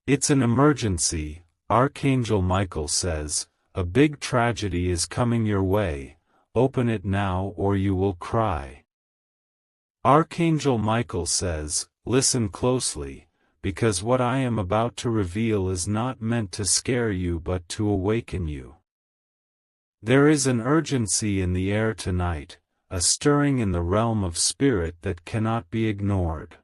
It's an emergency, Archangel Michael says. A big tragedy is coming your way. Open it now or you will cry. Archangel Michael says, listen closely, because what I am about to reveal is not meant to scare you but to awaken you. There is an urgency in the air tonight, a stirring in the realm of spirit that cannot be ignored.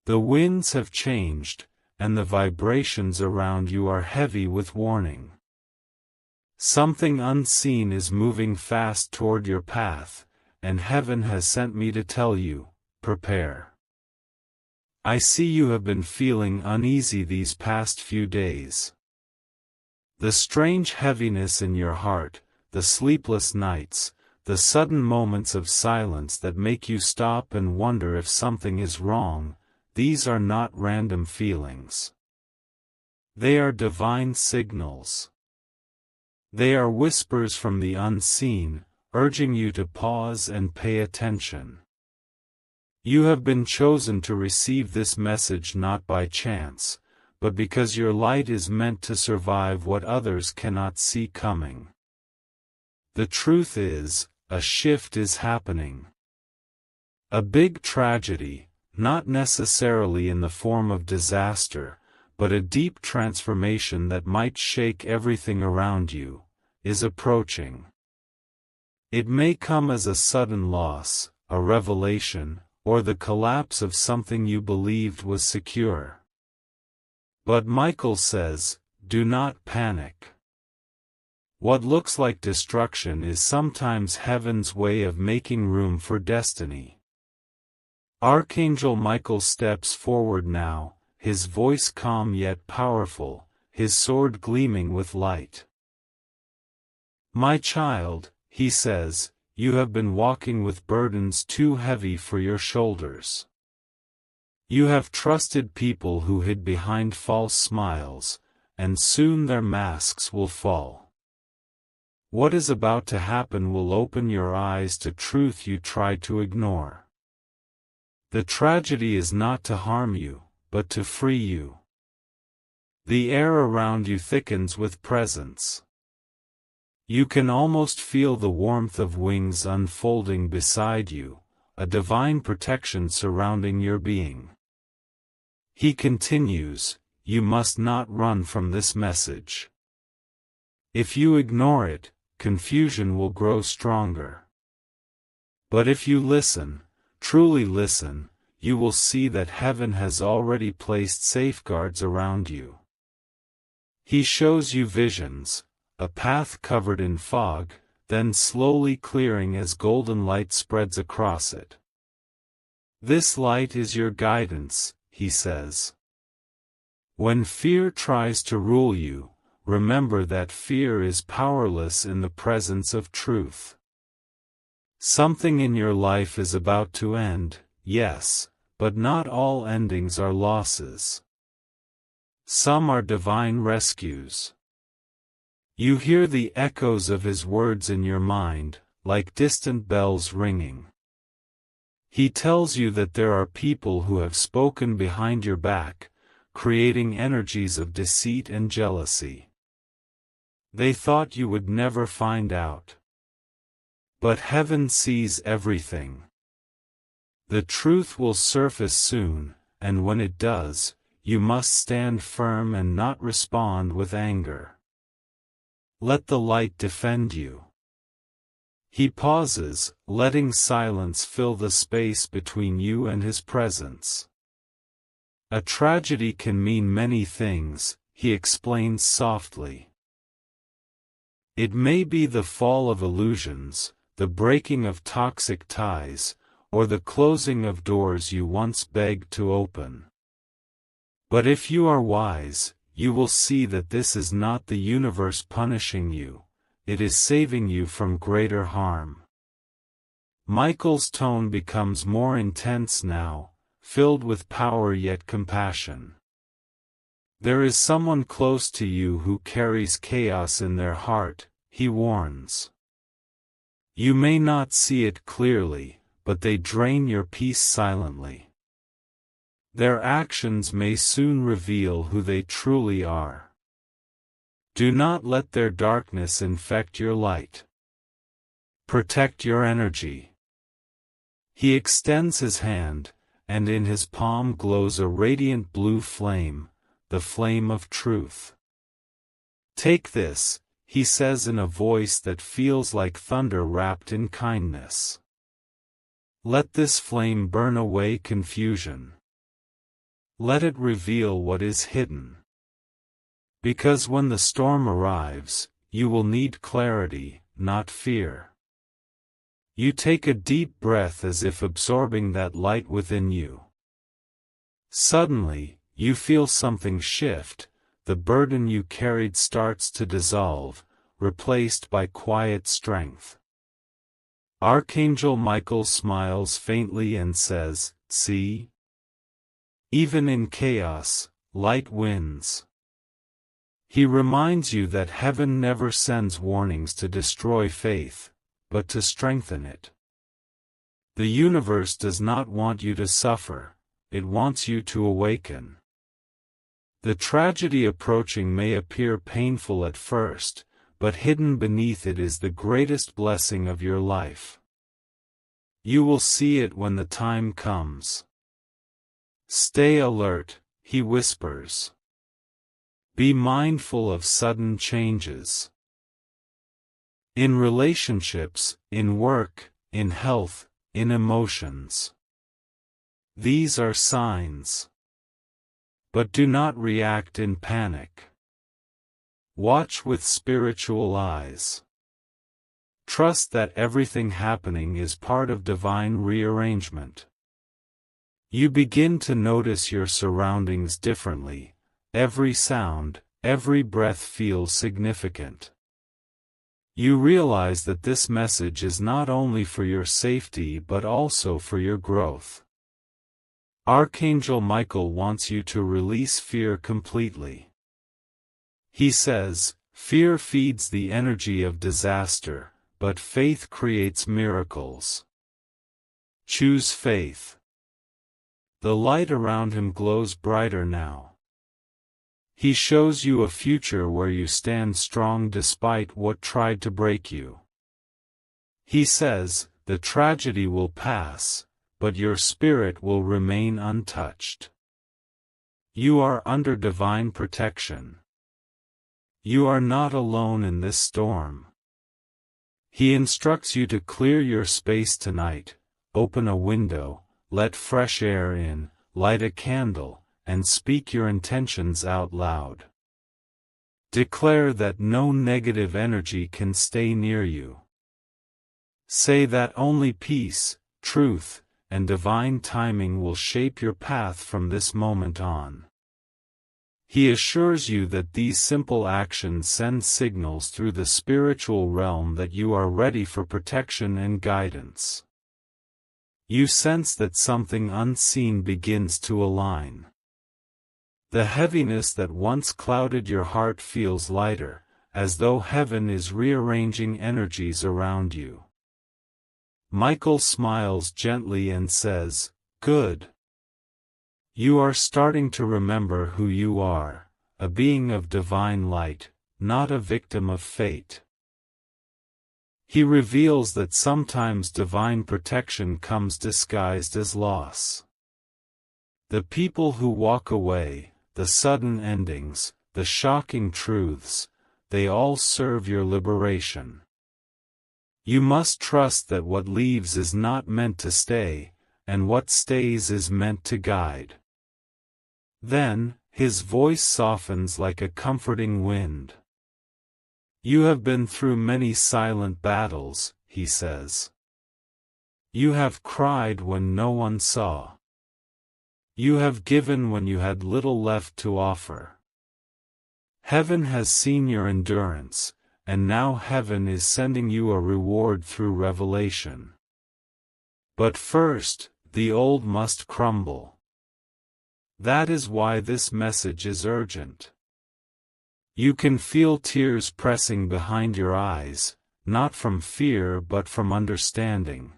The winds have changed, and the vibrations around you are heavy with warning. Something unseen is moving fast toward your path, and heaven has sent me to tell you, prepare. I see you have been feeling uneasy these past few days. The strange heaviness in your heart, the sleepless nights, the sudden moments of silence that make you stop and wonder if something is wrong, these are not random feelings. They are divine signals. They are whispers from the unseen, urging you to pause and pay attention. You have been chosen to receive this message not by chance, but because your light is meant to survive what others cannot see coming. The truth is, a shift is happening. A big tragedy, not necessarily in the form of disaster, but a deep transformation that might shake everything around you, is approaching. It may come as a sudden loss, a revelation, or the collapse of something you believed was secure. But Michael says, do not panic. What looks like destruction is sometimes heaven's way of making room for destiny. Archangel Michael steps forward now, his voice calm yet powerful, his sword gleaming with light. My child, he says, you have been walking with burdens too heavy for your shoulders. You have trusted people who hid behind false smiles, and soon their masks will fall. What is about to happen will open your eyes to truth you tried to ignore. The tragedy is not to harm you, but to free you. The air around you thickens with presence. You can almost feel the warmth of wings unfolding beside you, a divine protection surrounding your being. He continues, you must not run from this message. If you ignore it, confusion will grow stronger. But if you listen, truly listen, you will see that heaven has already placed safeguards around you. He shows you visions, a path covered in fog, then slowly clearing as golden light spreads across it. This light is your guidance, he says. When fear tries to rule you, remember that fear is powerless in the presence of truth. Something in your life is about to end, yes, but not all endings are losses. Some are divine rescues. You hear the echoes of his words in your mind, like distant bells ringing. He tells you that there are people who have spoken behind your back, creating energies of deceit and jealousy. They thought you would never find out. But heaven sees everything. The truth will surface soon, and when it does, you must stand firm and not respond with anger. Let the light defend you. He pauses, letting silence fill the space between you and his presence. A tragedy can mean many things, he explains softly. It may be the fall of illusions, the breaking of toxic ties, or the closing of doors you once begged to open. But if you are wise, you will see that this is not the universe punishing you, it is saving you from greater harm. Michael's tone becomes more intense now, filled with power yet compassion. There is someone close to you who carries chaos in their heart, he warns. You may not see it clearly, but they drain your peace silently. Their actions may soon reveal who they truly are. Do not let their darkness infect your light. Protect your energy. He extends his hand, and in his palm glows a radiant blue flame, the flame of truth. Take this, he says in a voice that feels like thunder wrapped in kindness. Let this flame burn away confusion. Let it reveal what is hidden. Because when the storm arrives, you will need clarity, not fear. You take a deep breath as if absorbing that light within you. Suddenly, you feel something shift, the burden you carried starts to dissolve, replaced by quiet strength. Archangel Michael smiles faintly and says, "See? Even in chaos, light wins." He reminds you that heaven never sends warnings to destroy faith, but to strengthen it. The universe does not want you to suffer, it wants you to awaken. The tragedy approaching may appear painful at first, but hidden beneath it is the greatest blessing of your life. You will see it when the time comes. Stay alert, he whispers. Be mindful of sudden changes. In relationships, in work, in health, in emotions. These are signs. But do not react in panic. Watch with spiritual eyes. Trust that everything happening is part of divine rearrangement. You begin to notice your surroundings differently. Every sound, every breath feels significant. You realize that this message is not only for your safety but also for your growth. Archangel Michael wants you to release fear completely. He says, fear feeds the energy of disaster, but faith creates miracles. Choose faith. The light around him glows brighter now. He shows you a future where you stand strong despite what tried to break you. He says, the tragedy will pass, but your spirit will remain untouched. You are under divine protection. You are not alone in this storm. He instructs you to clear your space tonight, open a window, let fresh air in, light a candle, and speak your intentions out loud. Declare that no negative energy can stay near you. Say that only peace, truth, and divine timing will shape your path from this moment on. He assures you that these simple actions send signals through the spiritual realm that you are ready for protection and guidance. You sense that something unseen begins to align. The heaviness that once clouded your heart feels lighter, as though heaven is rearranging energies around you. Michael smiles gently and says, "Good. You are starting to remember who you are, a being of divine light, not a victim of fate." He reveals that sometimes divine protection comes disguised as loss. The people who walk away, the sudden endings, the shocking truths, they all serve your liberation. You must trust that what leaves is not meant to stay, and what stays is meant to guide. Then, his voice softens like a comforting wind. You have been through many silent battles, he says. You have cried when no one saw. You have given when you had little left to offer. Heaven has seen your endurance, and now heaven is sending you a reward through revelation. But first, the old must crumble. That is why this message is urgent. You can feel tears pressing behind your eyes, not from fear but from understanding.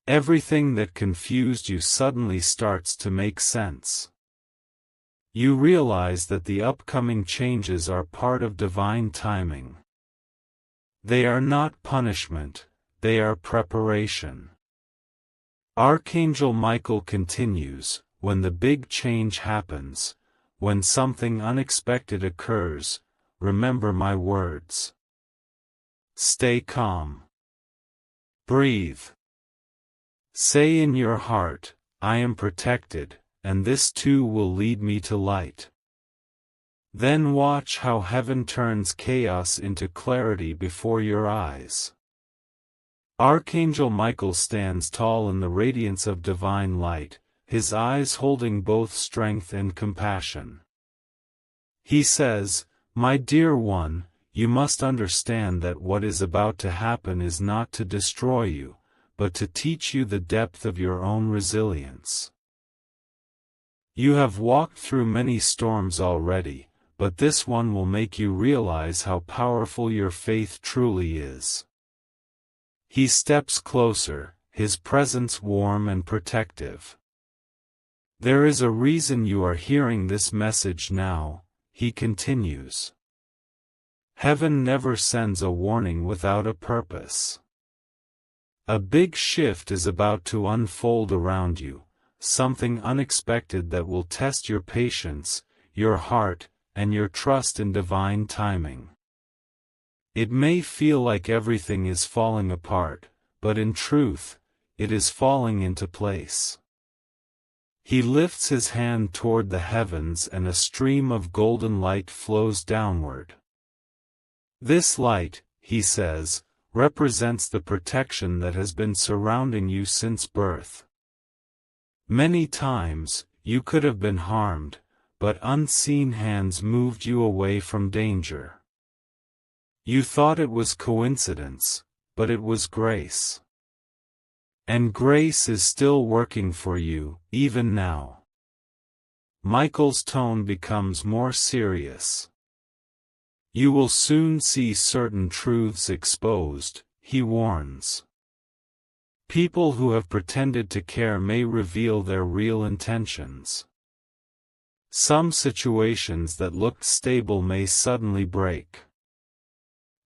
Everything that confused you suddenly starts to make sense. You realize that the upcoming changes are part of divine timing. They are not punishment, they are preparation. Archangel Michael continues, when the big change happens, when something unexpected occurs, remember my words. Stay calm. Breathe. Say in your heart, I am protected, and this too will lead me to light. Then watch how heaven turns chaos into clarity before your eyes. Archangel Michael stands tall in the radiance of divine light, his eyes holding both strength and compassion. He says, My dear one, you must understand that what is about to happen is not to destroy you, but to teach you the depth of your own resilience. You have walked through many storms already, but this one will make you realize how powerful your faith truly is. He steps closer, his presence warm and protective. There is a reason you are hearing this message now, he continues. Heaven never sends a warning without a purpose. A big shift is about to unfold around you, something unexpected that will test your patience, your heart, and your trust in divine timing. It may feel like everything is falling apart, but in truth, it is falling into place. He lifts his hand toward the heavens and a stream of golden light flows downward. This light, he says, represents the protection that has been surrounding you since birth. Many times, you could have been harmed, but unseen hands moved you away from danger. You thought it was coincidence, but it was grace. And grace is still working for you, even now. Michael's tone becomes more serious. You will soon see certain truths exposed, he warns. People who have pretended to care may reveal their real intentions. Some situations that looked stable may suddenly break.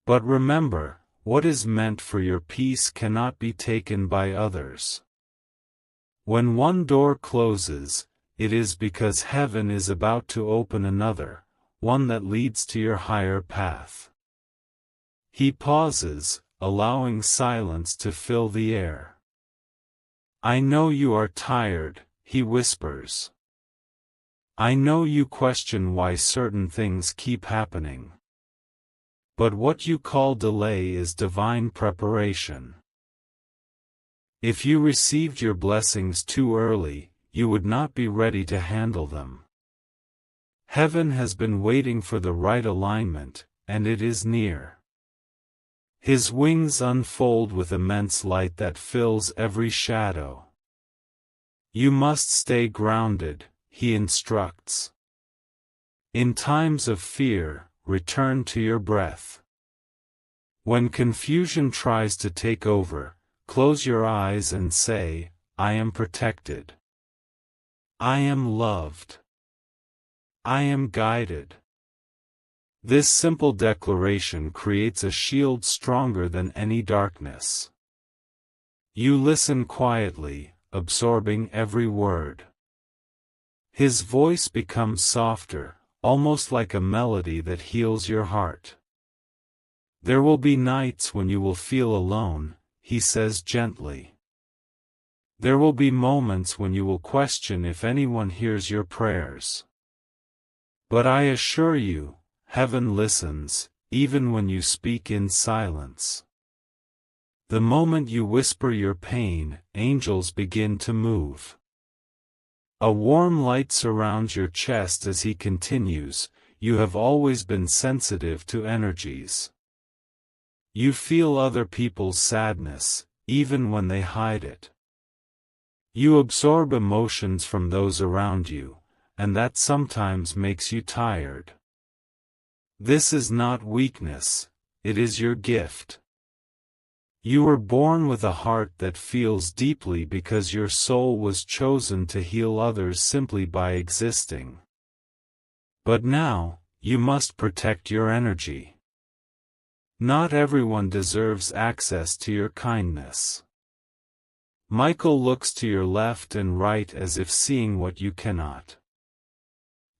But remember, what is meant for your peace cannot be taken by others. When one door closes, it is because heaven is about to open another, one that leads to your higher path. He pauses, allowing silence to fill the air. I know you are tired, he whispers. I know you question why certain things keep happening. But what you call delay is divine preparation. If you received your blessings too early, you would not be ready to handle them. Heaven has been waiting for the right alignment, and it is near. His wings unfold with immense light that fills every shadow. You must stay grounded, he instructs. In times of fear, return to your breath. When confusion tries to take over, close your eyes and say, I am protected. I am loved. I am guided. This simple declaration creates a shield stronger than any darkness. You listen quietly, absorbing every word. His voice becomes softer, almost like a melody that heals your heart. There will be nights when you will feel alone, he says gently. There will be moments when you will question if anyone hears your prayers. But I assure you, heaven listens, even when you speak in silence. The moment you whisper your pain, angels begin to move. A warm light surrounds your chest as he continues, you have always been sensitive to energies. You feel other people's sadness, even when they hide it. You absorb emotions from those around you, and that sometimes makes you tired. This is not weakness, it is your gift. You were born with a heart that feels deeply because your soul was chosen to heal others simply by existing. But now, you must protect your energy. Not everyone deserves access to your kindness. Michael looks to your left and right as if seeing what you cannot.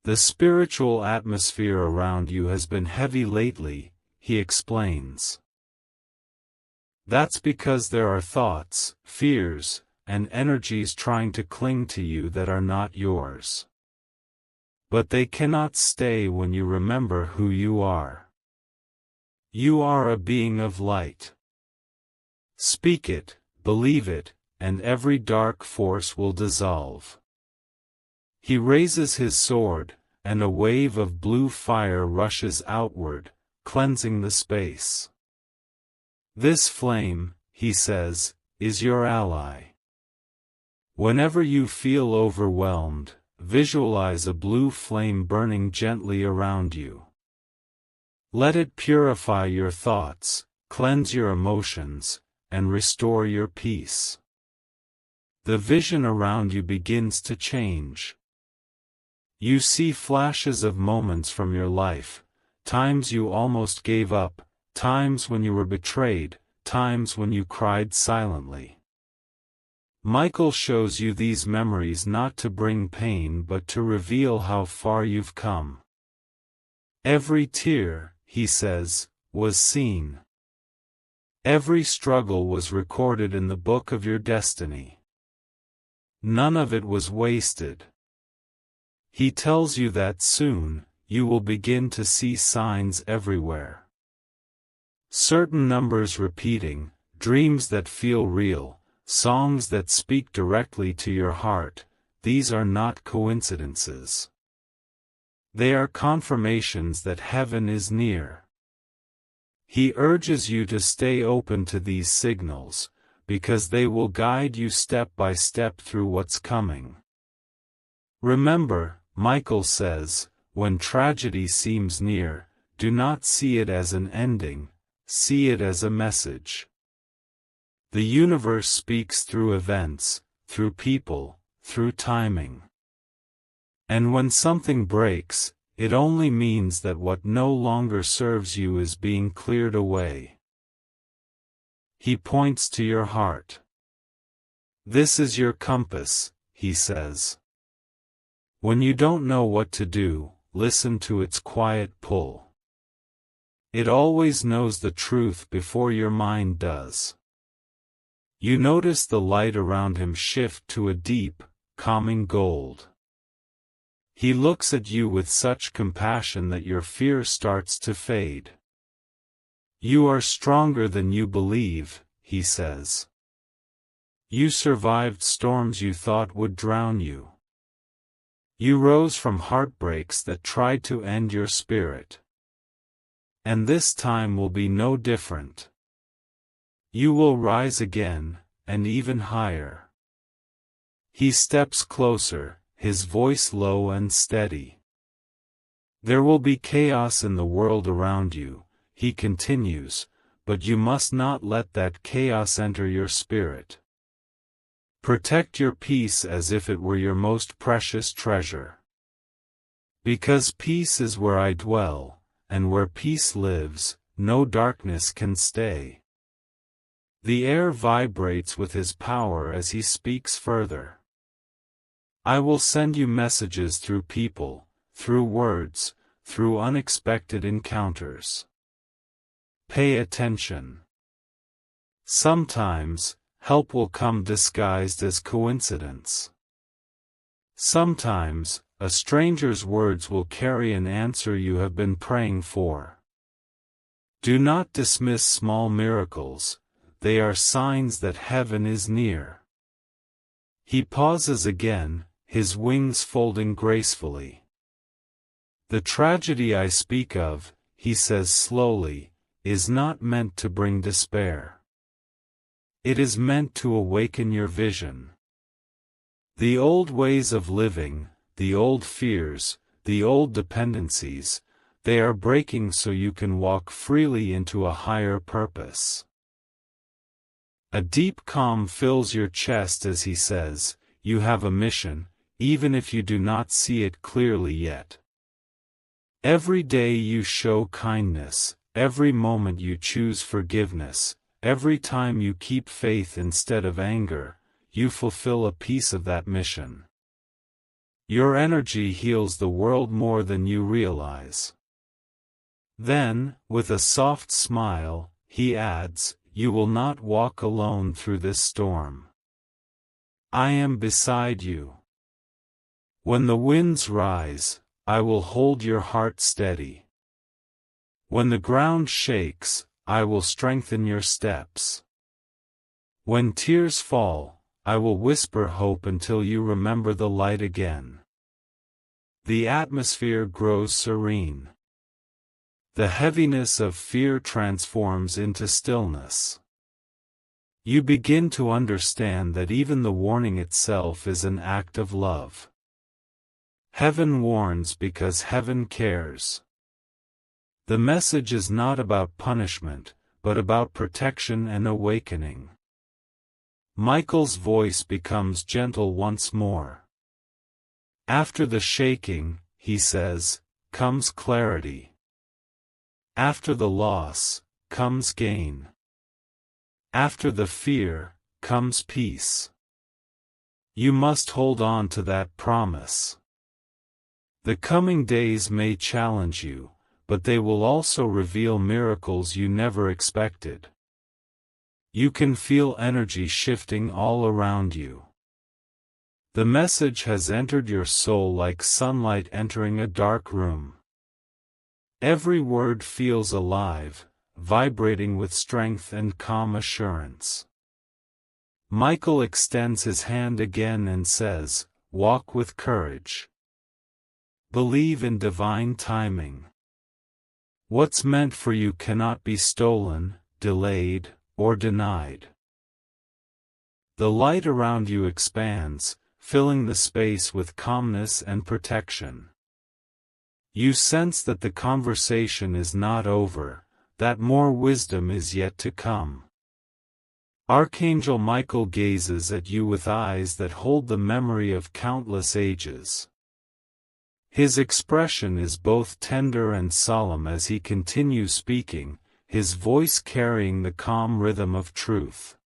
The spiritual atmosphere around you has been heavy lately, he explains. That's because there are thoughts, fears, and energies trying to cling to you that are not yours. But they cannot stay when you remember who you are. You are a being of light. Speak it, believe it, and every dark force will dissolve. He raises his sword, and a wave of blue fire rushes outward, cleansing the space. This flame, he says, is your ally. Whenever you feel overwhelmed, visualize a blue flame burning gently around you. Let it purify your thoughts, cleanse your emotions, and restore your peace. The vision around you begins to change. You see flashes of moments from your life, times you almost gave up, times when you were betrayed, times when you cried silently. Michael shows you these memories not to bring pain but to reveal how far you've come. Every tear, he says, was seen. Every struggle was recorded in the book of your destiny. None of it was wasted. He tells you that soon, you will begin to see signs everywhere. Certain numbers repeating, dreams that feel real, songs that speak directly to your heart, these are not coincidences. They are confirmations that heaven is near. He urges you to stay open to these signals, because they will guide you step by step through what's coming. Remember, Michael says, when tragedy seems near, do not see it as an ending, see it as a message. The universe speaks through events, through people, through timing. And when something breaks, it only means that what no longer serves you is being cleared away. He points to your heart. This is your compass, he says. When you don't know what to do, listen to its quiet pull. It always knows the truth before your mind does. You notice the light around him shift to a deep, calming gold. He looks at you with such compassion that your fear starts to fade. You are stronger than you believe, he says. You survived storms you thought would drown you. You rose from heartbreaks that tried to end your spirit. And this time will be no different. You will rise again, and even higher. He steps closer, his voice low and steady. There will be chaos in the world around you, he continues, but you must not let that chaos enter your spirit. Protect your peace as if it were your most precious treasure. Because peace is where I dwell, and where peace lives, no darkness can stay. The air vibrates with his power as he speaks further. I will send you messages through people, through words, through unexpected encounters. Pay attention. Sometimes, help will come disguised as coincidence. Sometimes, a stranger's words will carry an answer you have been praying for. Do not dismiss small miracles, they are signs that heaven is near. He pauses again, his wings folding gracefully. The tragedy I speak of, he says slowly, is not meant to bring despair. It is meant to awaken your vision. The old ways of living, the old fears, the old dependencies, they are breaking so you can walk freely into a higher purpose. A deep calm fills your chest as he says, "You have a mission, even if you do not see it clearly yet." Every day you show kindness, every moment you choose forgiveness, every time you keep faith instead of anger, you fulfill a piece of that mission. Your energy heals the world more than you realize. Then, with a soft smile, he adds, "You will not walk alone through this storm. I am beside you. When the winds rise, I will hold your heart steady. When the ground shakes, I will strengthen your steps. When tears fall, I will whisper hope until you remember the light again." The atmosphere grows serene. The heaviness of fear transforms into stillness. You begin to understand that even the warning itself is an act of love. Heaven warns because heaven cares. The message is not about punishment, but about protection and awakening. Michael's voice becomes gentle once more. After the shaking, he says, comes clarity. After the loss, comes gain. After the fear, comes peace. You must hold on to that promise. The coming days may challenge you, but they will also reveal miracles you never expected. You can feel energy shifting all around you. The message has entered your soul like sunlight entering a dark room. Every word feels alive, vibrating with strength and calm assurance. Michael extends his hand again and says, "Walk with courage. Believe in divine timing. What's meant for you cannot be stolen, delayed, or denied." The light around you expands, filling the space with calmness and protection. You sense that the conversation is not over, that more wisdom is yet to come. Archangel Michael gazes at you with eyes that hold the memory of countless ages. His expression is both tender and solemn as he continues speaking, his voice carrying the calm rhythm of truth.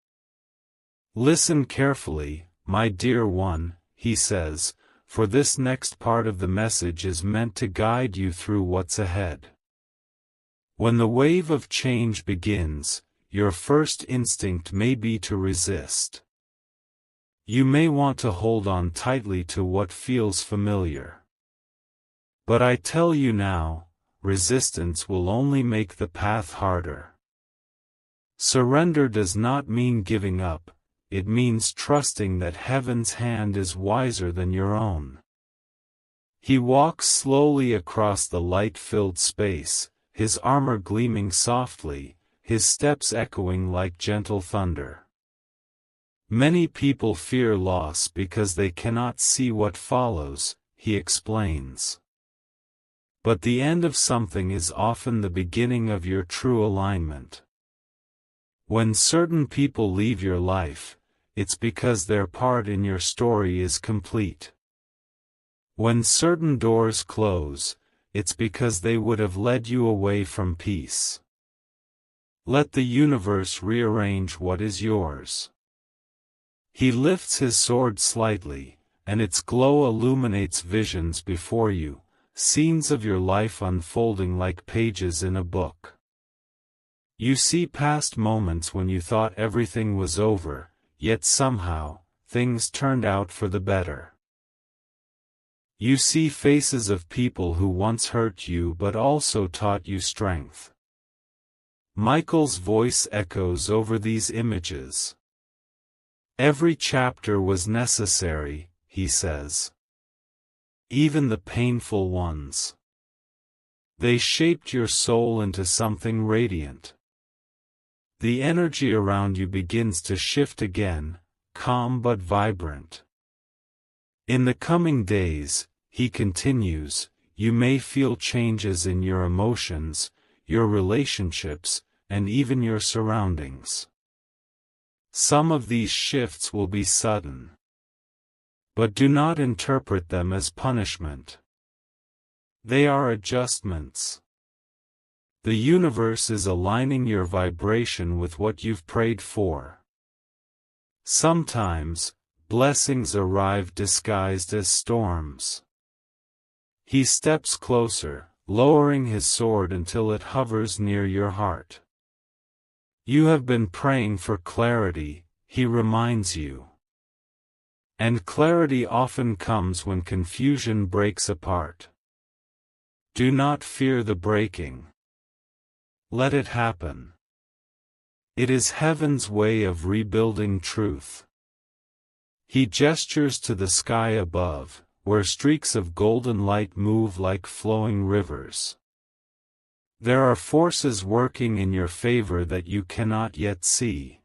"Listen carefully, my dear one," he says, "for this next part of the message is meant to guide you through what's ahead. When the wave of change begins, your first instinct may be to resist. You may want to hold on tightly to what feels familiar. But I tell you now, resistance will only make the path harder. Surrender does not mean giving up, it means trusting that heaven's hand is wiser than your own." He walks slowly across the light-filled space, his armor gleaming softly, his steps echoing like gentle thunder. "Many people fear loss because they cannot see what follows," he explains. "But the end of something is often the beginning of your true alignment. When certain people leave your life, it's because their part in your story is complete. When certain doors close, it's because they would have led you away from peace. Let the universe rearrange what is yours." He lifts his sword slightly, and its glow illuminates visions before you, scenes of your life unfolding like pages in a book. You see past moments when you thought everything was over, yet somehow, things turned out for the better. You see faces of people who once hurt you but also taught you strength. Michael's voice echoes over these images. "Every chapter was necessary," he says. "Even the painful ones. They shaped your soul into something radiant." The energy around you begins to shift again, calm but vibrant. "In the coming days," he continues, "you may feel changes in your emotions, your relationships, and even your surroundings. Some of these shifts will be sudden. But do not interpret them as punishment. They are adjustments. The universe is aligning your vibration with what you've prayed for. Sometimes, blessings arrive disguised as storms. He steps closer, lowering his sword until it hovers near your heart. You have been praying for clarity, he reminds you. And clarity often comes when confusion breaks apart. Do not fear the breaking. Let it happen. It is heaven's way of rebuilding truth. He gestures to the sky above, where streaks of golden light move like flowing rivers. There are forces working in your favor that you cannot yet see.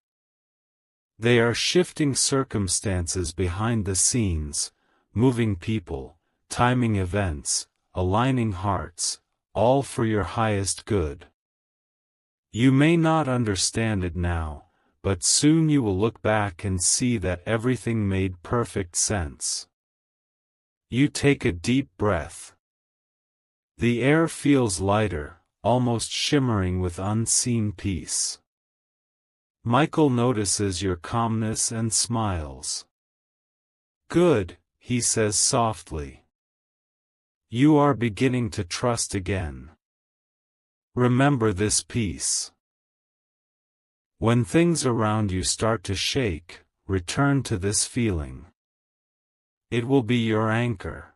They are shifting circumstances behind the scenes, moving people, timing events, aligning hearts, all for your highest good. You may not understand it now, but soon you will look back and see that everything made perfect sense. You take a deep breath. The air feels lighter, almost shimmering with unseen peace. Michael notices your calmness and smiles. Good, he says softly. You are beginning to trust again. Remember this peace. When things around you start to shake, return to this feeling. It will be your anchor.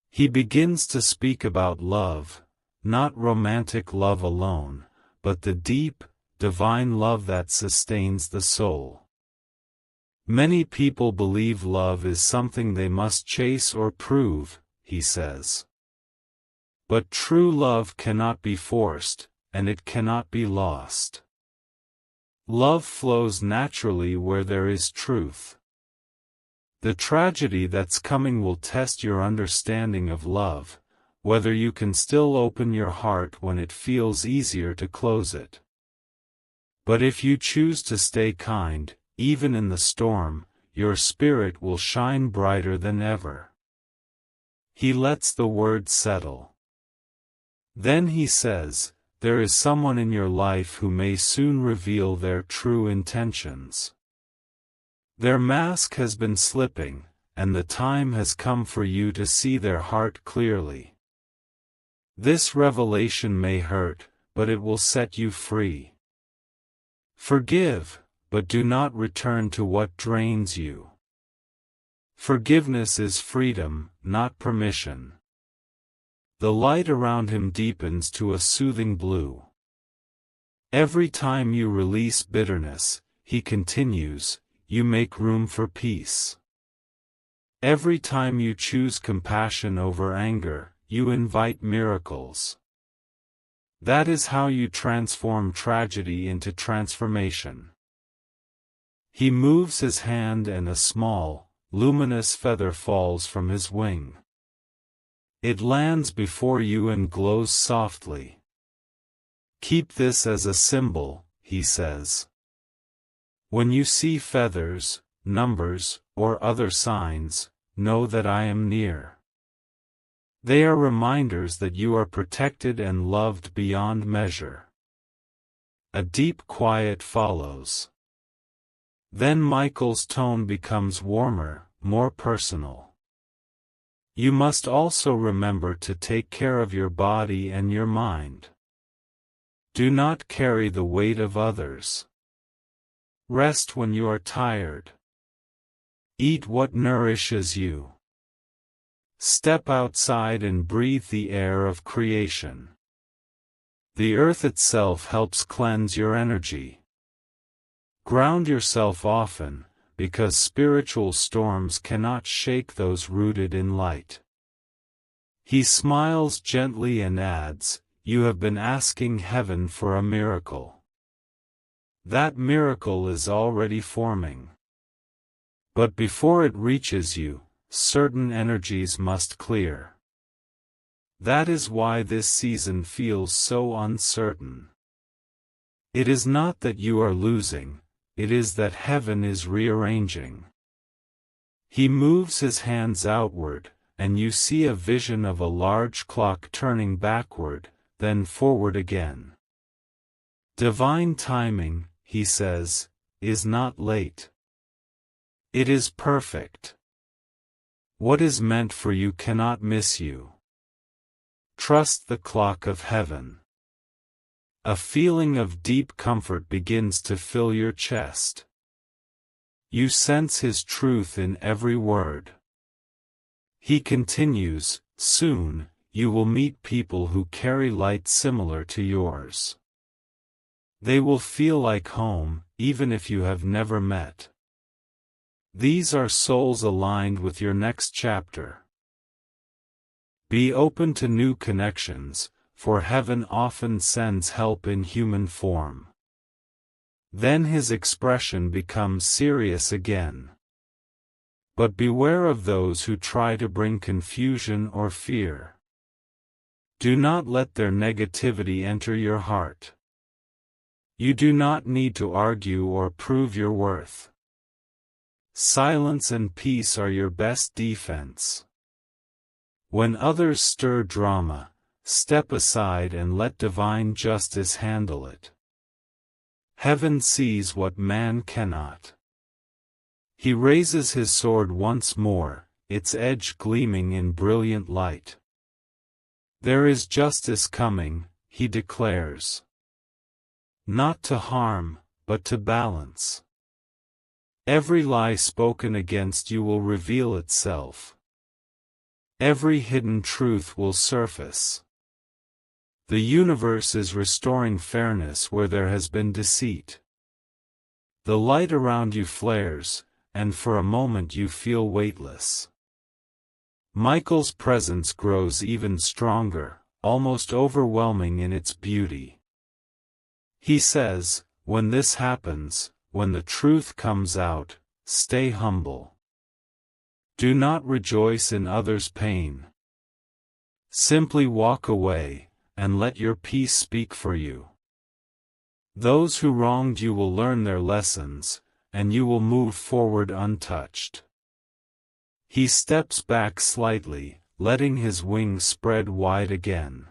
He begins to speak about love, not romantic love alone, but the deep, divine love that sustains the soul. Many people believe love is something they must chase or prove, he says. But true love cannot be forced, and it cannot be lost. Love flows naturally where there is truth. The tragedy that's coming will test your understanding of love, whether you can still open your heart when it feels easier to close it. But if you choose to stay kind, even in the storm, your spirit will shine brighter than ever. He lets the words settle. Then he says, there is someone in your life who may soon reveal their true intentions. Their mask has been slipping, and the time has come for you to see their heart clearly. This revelation may hurt, but it will set you free. Forgive, but do not return to what drains you. Forgiveness is freedom, not permission. The light around him deepens to a soothing blue. Every time you release bitterness, he continues, you make room for peace. Every time you choose compassion over anger, you invite miracles. That is how you transform tragedy into transformation. He moves his hand and a small, luminous feather falls from his wing. It lands before you and glows softly. Keep this as a symbol, he says. When you see feathers, numbers, or other signs, know that I am near. They are reminders that you are protected and loved beyond measure. A deep quiet follows. Then Michael's tone becomes warmer, more personal. You must also remember to take care of your body and your mind. Do not carry the weight of others. Rest when you are tired. Eat what nourishes you. Step outside and breathe the air of creation. The earth itself helps cleanse your energy. Ground yourself often, because spiritual storms cannot shake those rooted in light. He smiles gently and adds, you have been asking heaven for a miracle. That miracle is already forming. But before it reaches you, certain energies must clear. That is why this season feels so uncertain. It is not that you are losing, it is that heaven is rearranging. He moves his hands outward, and you see a vision of a large clock turning backward, then forward again. Divine timing, he says, is not late. It is perfect. What is meant for you cannot miss you. Trust the clock of heaven. A feeling of deep comfort begins to fill your chest. You sense his truth in every word. He continues, soon, you will meet people who carry light similar to yours. They will feel like home, even if you have never met. These are souls aligned with your next chapter. Be open to new connections, for heaven often sends help in human form. Then his expression becomes serious again. But beware of those who try to bring confusion or fear. Do not let their negativity enter your heart. You do not need to argue or prove your worth. Silence and peace are your best defense. When others stir drama, step aside and let divine justice handle it. Heaven sees what man cannot. He raises his sword once more, its edge gleaming in brilliant light. There is justice coming, he declares. Not to harm, but to balance. Every lie spoken against you will reveal itself. Every hidden truth will surface. The universe is restoring fairness where there has been deceit. The light around you flares, and for a moment you feel weightless. Michael's presence grows even stronger, almost overwhelming in its beauty. He says, when this happens, when the truth comes out, stay humble. Do not rejoice in others' pain. Simply walk away, and let your peace speak for you. Those who wronged you will learn their lessons, and you will move forward untouched. He steps back slightly, letting his wings spread wide again.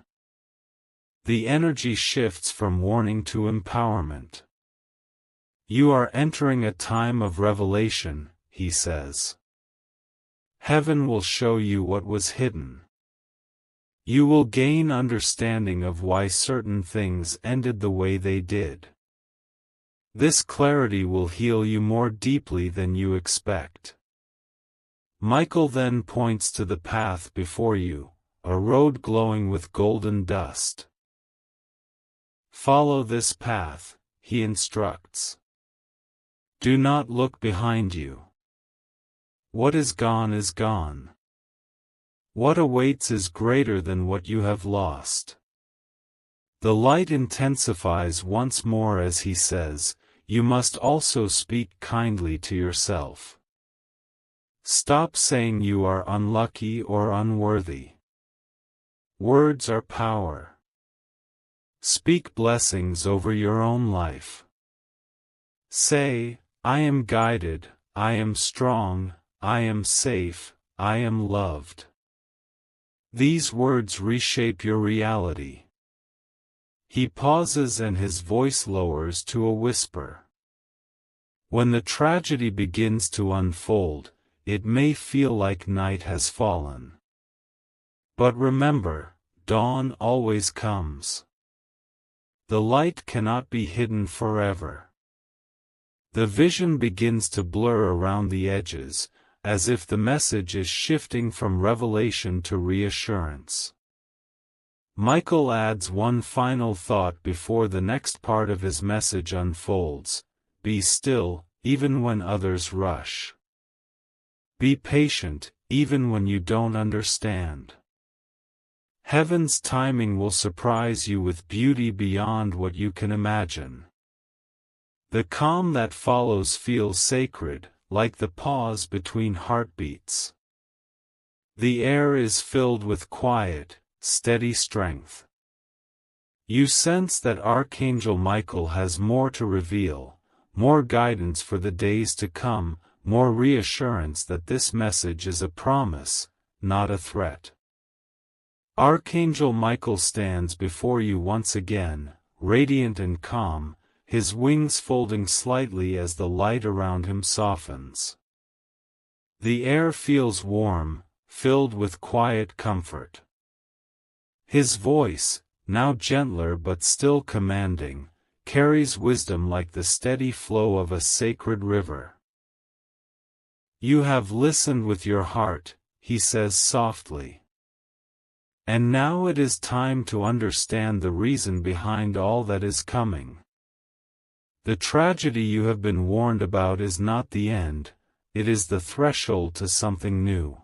The energy shifts from warning to empowerment. You are entering a time of revelation, he says. Heaven will show you what was hidden. You will gain understanding of why certain things ended the way they did. This clarity will heal you more deeply than you expect. Michael then points to the path before you, a road glowing with golden dust. Follow this path, he instructs. Do not look behind you. What is gone is gone. What awaits is greater than what you have lost. The light intensifies once more as he says, you must also speak kindly to yourself. Stop saying you are unlucky or unworthy. Words are power. Speak blessings over your own life. Say, I am guided, I am strong, I am safe, I am loved. These words reshape your reality. He pauses and his voice lowers to a whisper. When the tragedy begins to unfold, it may feel like night has fallen. But remember, dawn always comes. The light cannot be hidden forever. The vision begins to blur around the edges, as if the message is shifting from revelation to reassurance. Michael adds one final thought before the next part of his message unfolds: be still, even when others rush. Be patient, even when you don't understand. Heaven's timing will surprise you with beauty beyond what you can imagine. The calm that follows feels sacred, like the pause between heartbeats. The air is filled with quiet, steady strength. You sense that Archangel Michael has more to reveal, more guidance for the days to come, more reassurance that this message is a promise, not a threat. Archangel Michael stands before you once again, radiant and calm, his wings folding slightly as the light around him softens. The air feels warm, filled with quiet comfort. His voice, now gentler but still commanding, carries wisdom like the steady flow of a sacred river. "You have listened with your heart," he says softly. "And now it is time to understand the reason behind all that is coming. The tragedy you have been warned about is not the end, it is the threshold to something new.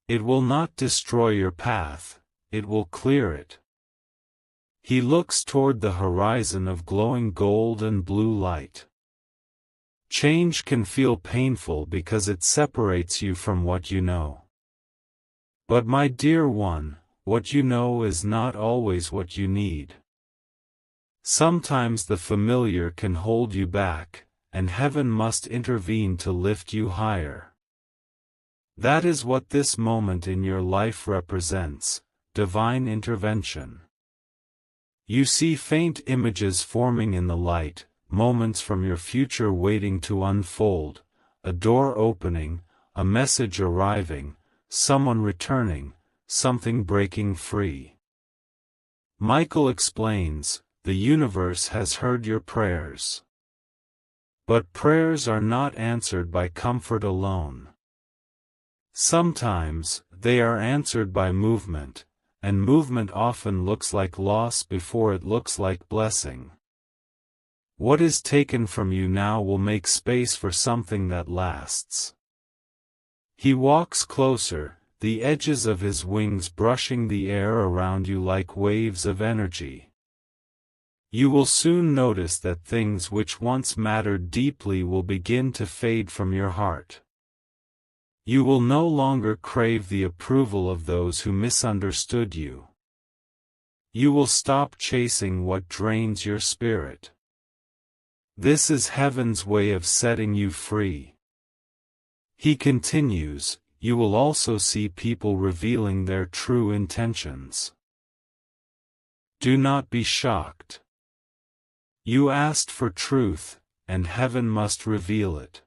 It will not destroy your path, it will clear it." He looks toward the horizon of glowing gold and blue light. Change can feel painful because it separates you from what you know. But my dear one, what you know is not always what you need. Sometimes the familiar can hold you back, and heaven must intervene to lift you higher. That is what this moment in your life represents, divine intervention. You see faint images forming in the light, moments from your future waiting to unfold, a door opening, a message arriving, someone returning, something breaking free. Michael explains, the universe has heard your prayers. But prayers are not answered by comfort alone. Sometimes, they are answered by movement, and movement often looks like loss before it looks like blessing. What is taken from you now will make space for something that lasts. He walks closer, the edges of his wings brushing the air around you like waves of energy. You will soon notice that things which once mattered deeply will begin to fade from your heart. You will no longer crave the approval of those who misunderstood you. You will stop chasing what drains your spirit. This is heaven's way of setting you free. He continues, you will also see people revealing their true intentions. Do not be shocked. You asked for truth, and heaven must reveal it.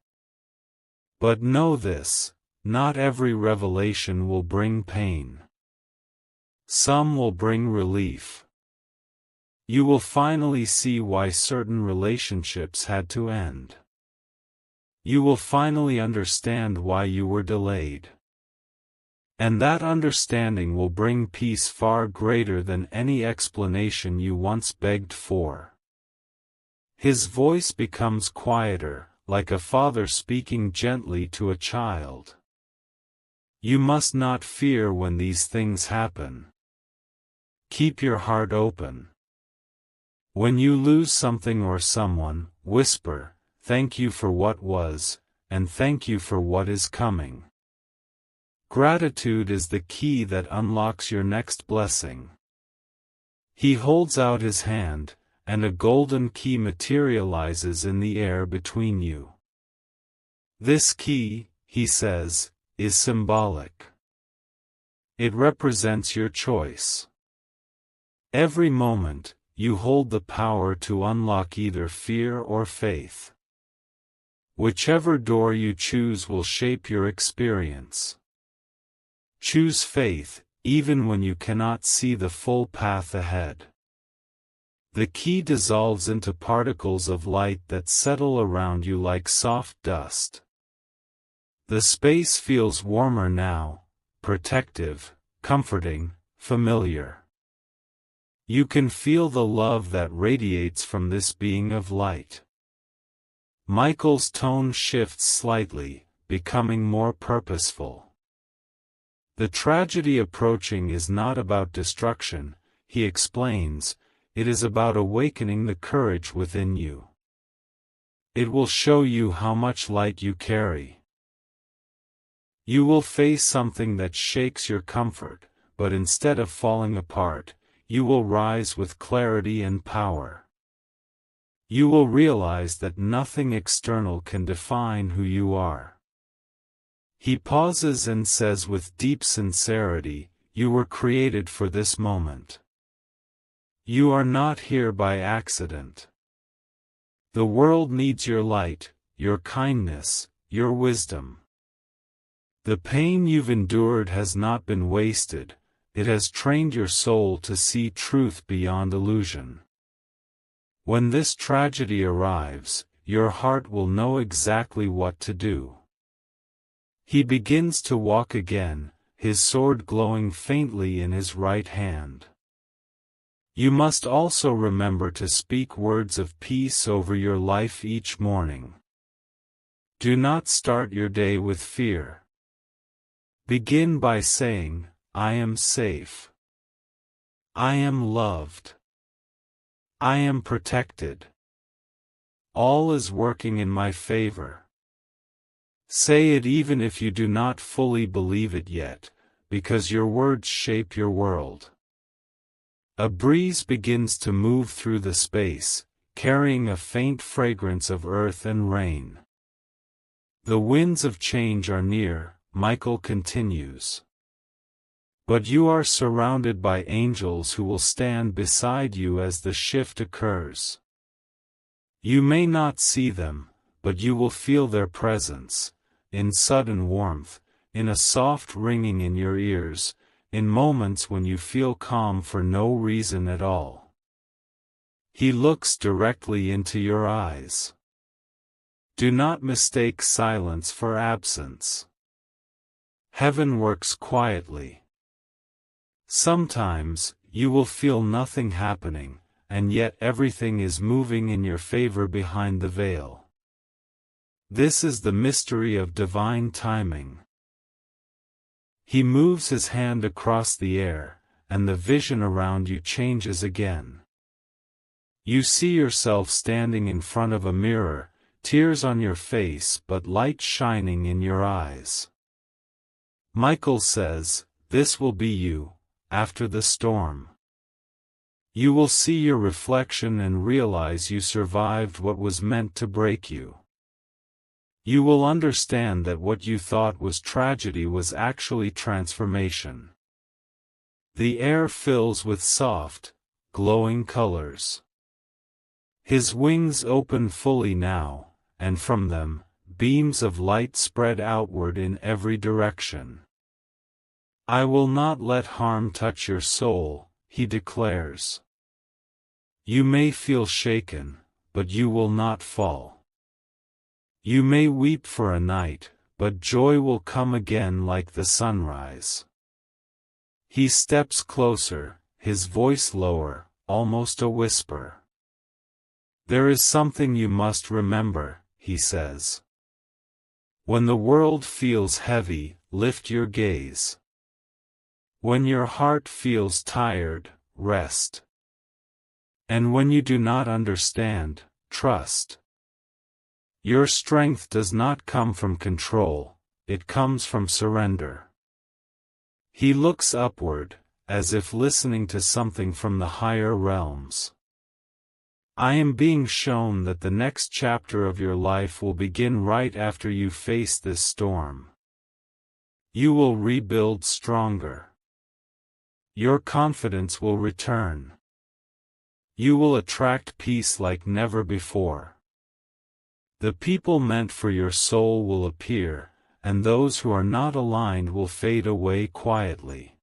But know this, not every revelation will bring pain. Some will bring relief. You will finally see why certain relationships had to end. You will finally understand why you were delayed. And that understanding will bring peace far greater than any explanation you once begged for. His voice becomes quieter, like a father speaking gently to a child. You must not fear when these things happen. Keep your heart open. When you lose something or someone, whisper, "Thank you for what was, and thank you for what is coming." Gratitude is the key that unlocks your next blessing. He holds out his hand, and a golden key materializes in the air between you. This key, he says, is symbolic. It represents your choice. Every moment, you hold the power to unlock either fear or faith. Whichever door you choose will shape your experience. Choose faith, even when you cannot see the full path ahead. The key dissolves into particles of light that settle around you like soft dust. The space feels warmer now, protective, comforting, familiar. You can feel the love that radiates from this being of light. Michael's tone shifts slightly, becoming more purposeful. The tragedy approaching is not about destruction, he explains, it is about awakening the courage within you. It will show you how much light you carry. You will face something that shakes your comfort, but instead of falling apart, you will rise with clarity and power. You will realize that nothing external can define who you are. He pauses and says with deep sincerity, "You were created for this moment. You are not here by accident. The world needs your light, your kindness, your wisdom. The pain you've endured has not been wasted, it has trained your soul to see truth beyond illusion. When this tragedy arrives, your heart will know exactly what to do." He begins to walk again, his sword glowing faintly in his right hand. You must also remember to speak words of peace over your life each morning. Do not start your day with fear. Begin by saying, "I am safe. I am loved. I am protected. All is working in my favor." Say it even if you do not fully believe it yet, because your words shape your world. A breeze begins to move through the space, carrying a faint fragrance of earth and rain. The winds of change are near, Michael continues. But you are surrounded by angels who will stand beside you as the shift occurs. You may not see them, but you will feel their presence, in sudden warmth, in a soft ringing in your ears, in moments when you feel calm for no reason at all. He looks directly into your eyes. Do not mistake silence for absence. Heaven works quietly. Sometimes, you will feel nothing happening, and yet everything is moving in your favor behind the veil. This is the mystery of divine timing. He moves his hand across the air, and the vision around you changes again. You see yourself standing in front of a mirror, tears on your face but light shining in your eyes. Michael says, "This will be you, after the storm." You will see your reflection and realize you survived what was meant to break you. You will understand that what you thought was tragedy was actually transformation. The air fills with soft, glowing colors. His wings open fully now, and from them, beams of light spread outward in every direction. "I will not let harm touch your soul," he declares. You may feel shaken, but you will not fall. You may weep for a night, but joy will come again like the sunrise. He steps closer, his voice lower, almost a whisper. "There is something you must remember," he says. "When the world feels heavy, lift your gaze. When your heart feels tired, rest. And when you do not understand, trust. Your strength does not come from control, it comes from surrender." He looks upward, as if listening to something from the higher realms. "I am being shown that the next chapter of your life will begin right after you face this storm. You will rebuild stronger. Your confidence will return. You will attract peace like never before. The people meant for your soul will appear, and those who are not aligned will fade away quietly."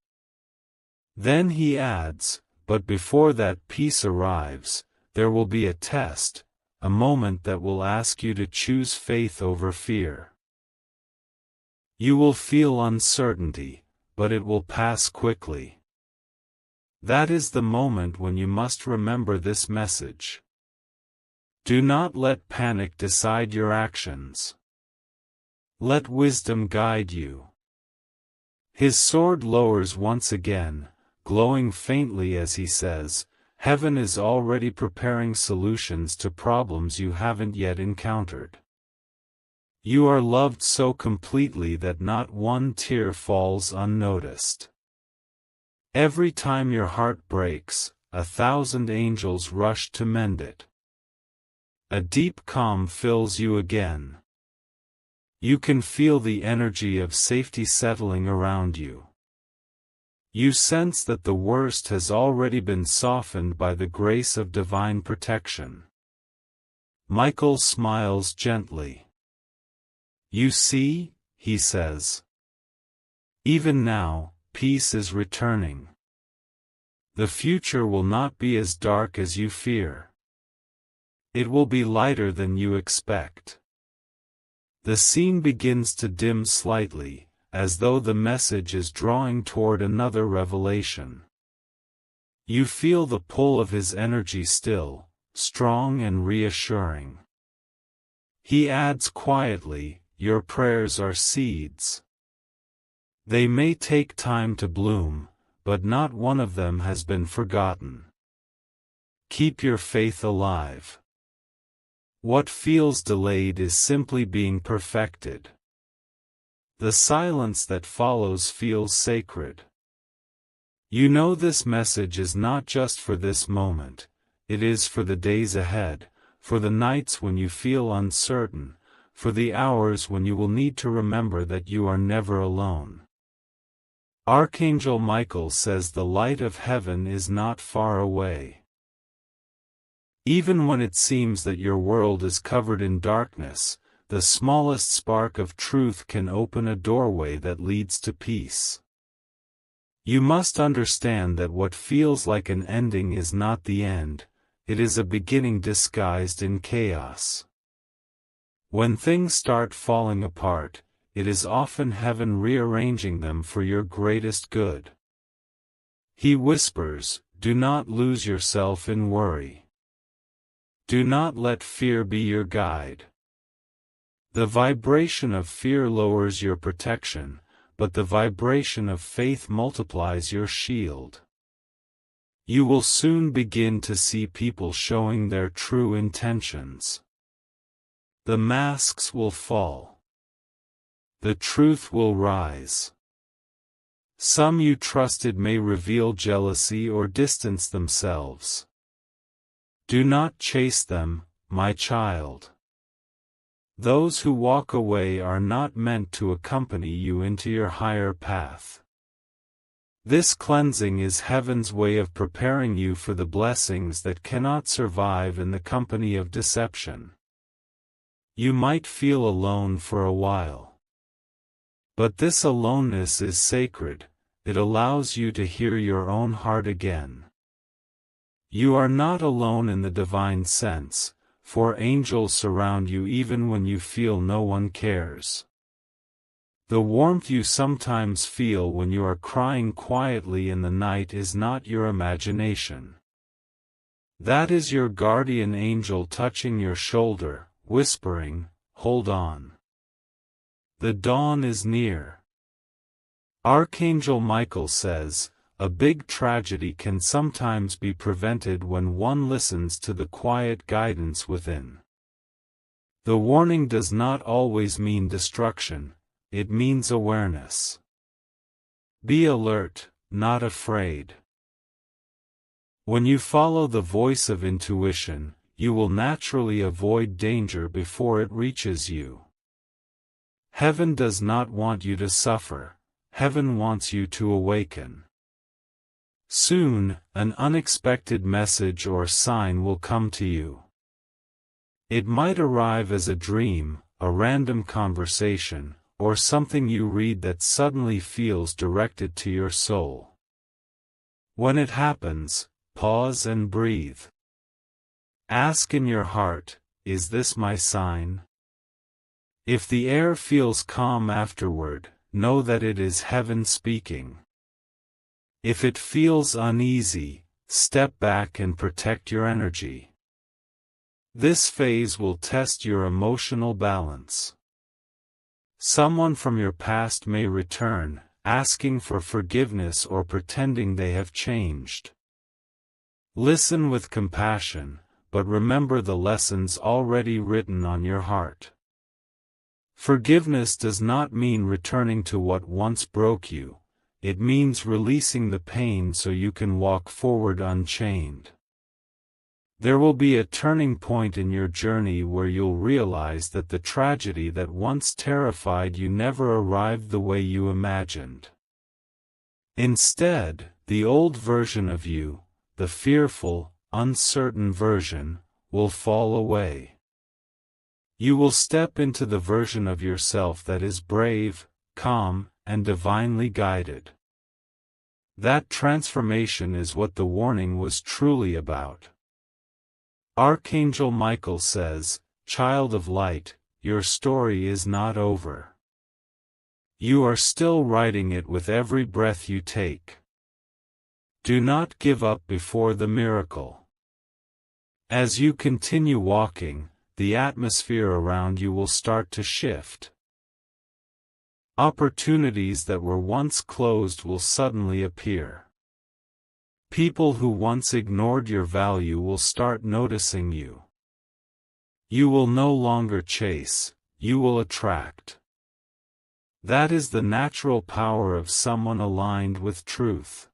Then he adds, "But before that peace arrives, there will be a test, a moment that will ask you to choose faith over fear. You will feel uncertainty, but it will pass quickly. That is the moment when you must remember this message. Do not let panic decide your actions. Let wisdom guide you." His sword lowers once again, glowing faintly as he says, "Heaven is already preparing solutions to problems you haven't yet encountered. You are loved so completely that not one tear falls unnoticed. Every time your heart breaks, 1,000 angels rush to mend it. A deep calm fills you again. You can feel the energy of safety settling around you. You sense that the worst has already been softened by the grace of divine protection. Michael smiles gently. You see, he says. Even now, peace is returning. The future will not be as dark as you fear. It will be lighter than you expect. The scene begins to dim slightly, as though the message is drawing toward another revelation. You feel the pull of his energy still, strong and reassuring. He adds quietly, your prayers are seeds. They may take time to bloom, but not one of them has been forgotten. Keep your faith alive. What feels delayed is simply being perfected. The silence that follows feels sacred. You know this message is not just for this moment, it is for the days ahead, for the nights when you feel uncertain, for the hours when you will need to remember that you are never alone. Archangel Michael says the light of heaven is not far away. Even when it seems that your world is covered in darkness, the smallest spark of truth can open a doorway that leads to peace. You must understand that what feels like an ending is not the end, it is a beginning disguised in chaos. When things start falling apart, it is often heaven rearranging them for your greatest good. He whispers, do not lose yourself in worry. Do not let fear be your guide. The vibration of fear lowers your protection, but the vibration of faith multiplies your shield. You will soon begin to see people showing their true intentions. The masks will fall. The truth will rise. Some you trusted may reveal jealousy or distance themselves. Do not chase them, my child. Those who walk away are not meant to accompany you into your higher path. This cleansing is heaven's way of preparing you for the blessings that cannot survive in the company of deception. You might feel alone for a while. But this aloneness is sacred, it allows you to hear your own heart again. You are not alone in the divine sense, for angels surround you even when you feel no one cares. The warmth you sometimes feel when you are crying quietly in the night is not your imagination. That is your guardian angel touching your shoulder, whispering, hold on. The dawn is near. Archangel Michael says, a big tragedy can sometimes be prevented when one listens to the quiet guidance within. The warning does not always mean destruction, it means awareness. Be alert, not afraid. When you follow the voice of intuition, you will naturally avoid danger before it reaches you. Heaven does not want you to suffer, heaven wants you to awaken. Soon, an unexpected message or sign will come to you. It might arrive as a dream, a random conversation, or something you read that suddenly feels directed to your soul. When it happens, pause and breathe. Ask in your heart, is this my sign? If the air feels calm afterward, know that it is heaven speaking. If it feels uneasy, step back and protect your energy. This phase will test your emotional balance. Someone from your past may return, asking for forgiveness or pretending they have changed. Listen with compassion, but remember the lessons already written on your heart. Forgiveness does not mean returning to what once broke you. It means releasing the pain so you can walk forward unchained. There will be a turning point in your journey where you'll realize that the tragedy that once terrified you never arrived the way you imagined. Instead, the old version of you, the fearful, uncertain version, will fall away. You will step into the version of yourself that is brave, calm, and divinely guided. That transformation is what the warning was truly about. Archangel Michael says, "Child of light, your story is not over. You are still writing it with every breath you take. Do not give up before the miracle." As you continue walking, the atmosphere around you will start to shift. Opportunities that were once closed will suddenly appear. People who once ignored your value will start noticing you. You will no longer chase, you will attract. That is the natural power of someone aligned with truth.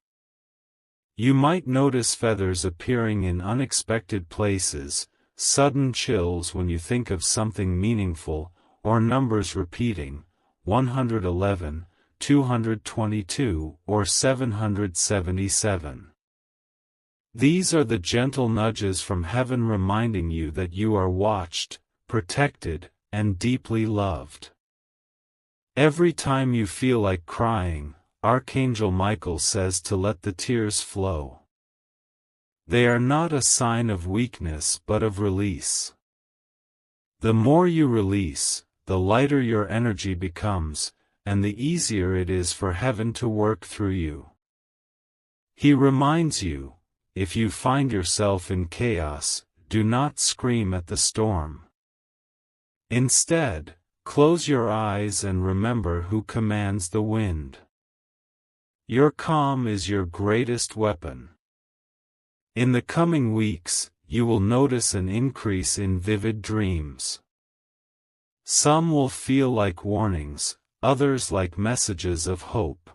You might notice feathers appearing in unexpected places, sudden chills when you think of something meaningful, or numbers repeating, 111, 222, or 777. These are the gentle nudges from heaven reminding you that you are watched, protected, and deeply loved. Every time you feel like crying, Archangel Michael says to let the tears flow. They are not a sign of weakness but of release. The more you release, the lighter your energy becomes, and the easier it is for heaven to work through you. He reminds you, if you find yourself in chaos, do not scream at the storm. Instead, close your eyes and remember who commands the wind. Your calm is your greatest weapon. In the coming weeks, you will notice an increase in vivid dreams. Some will feel like warnings, others like messages of hope.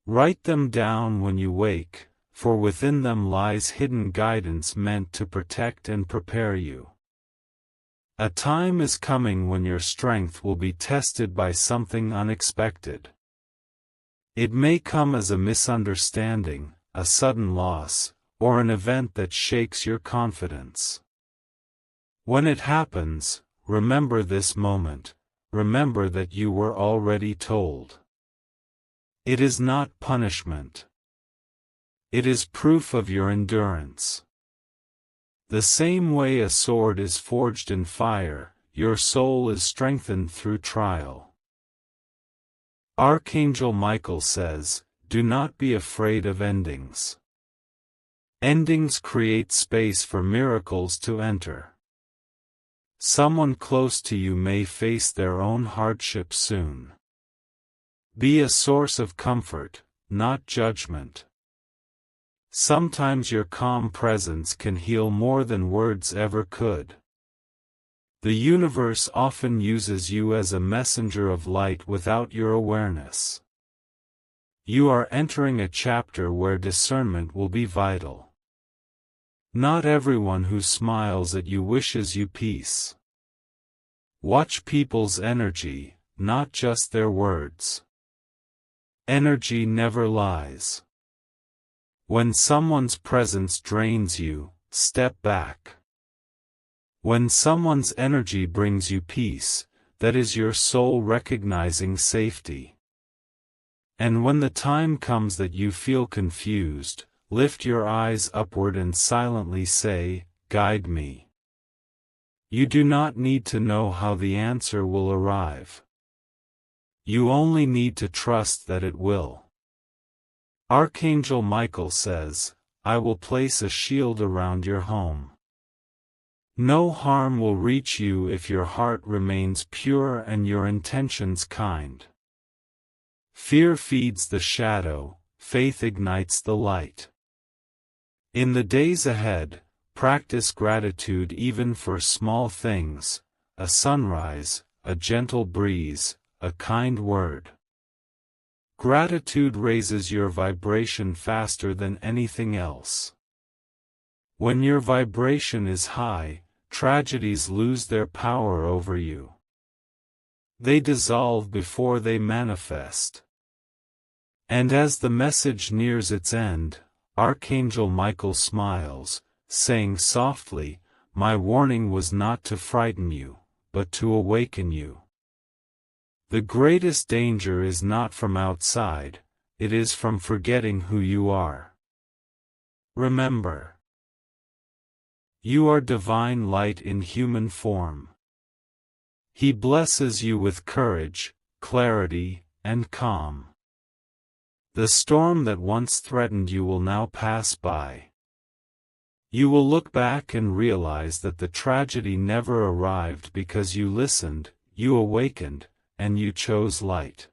Write them down when you wake, for within them lies hidden guidance meant to protect and prepare you. A time is coming when your strength will be tested by something unexpected. It may come as a misunderstanding, a sudden loss, or an event that shakes your confidence. When it happens, remember this moment, remember that you were already told. It is not punishment. It is proof of your endurance. The same way a sword is forged in fire, your soul is strengthened through trial. Archangel Michael says, do not be afraid of endings. Endings create space for miracles to enter. Someone close to you may face their own hardship soon. Be a source of comfort, not judgment. Sometimes your calm presence can heal more than words ever could. The universe often uses you as a messenger of light without your awareness. You are entering a chapter where discernment will be vital. Not everyone who smiles at you wishes you peace. Watch people's energy, not just their words. Energy never lies. When someone's presence drains you, step back. When someone's energy brings you peace, that is your soul recognizing safety. And when the time comes that you feel confused, lift your eyes upward and silently say, "Guide me." You do not need to know how the answer will arrive. You only need to trust that it will. Archangel Michael says, "I will place a shield around your home. No harm will reach you if your heart remains pure and your intentions kind." Fear feeds the shadow, faith ignites the light. In the days ahead, practice gratitude even for small things, a sunrise, a gentle breeze, a kind word. Gratitude raises your vibration faster than anything else. When your vibration is high, tragedies lose their power over you. They dissolve before they manifest. And as the message nears its end, Archangel Michael smiles, saying softly, "My warning was not to frighten you, but to awaken you." The greatest danger is not from outside, it is from forgetting who you are. Remember, you are divine light in human form. He blesses you with courage, clarity, and calm. The storm that once threatened you will now pass by. You will look back and realize that the tragedy never arrived because you listened, you awakened, and you chose light.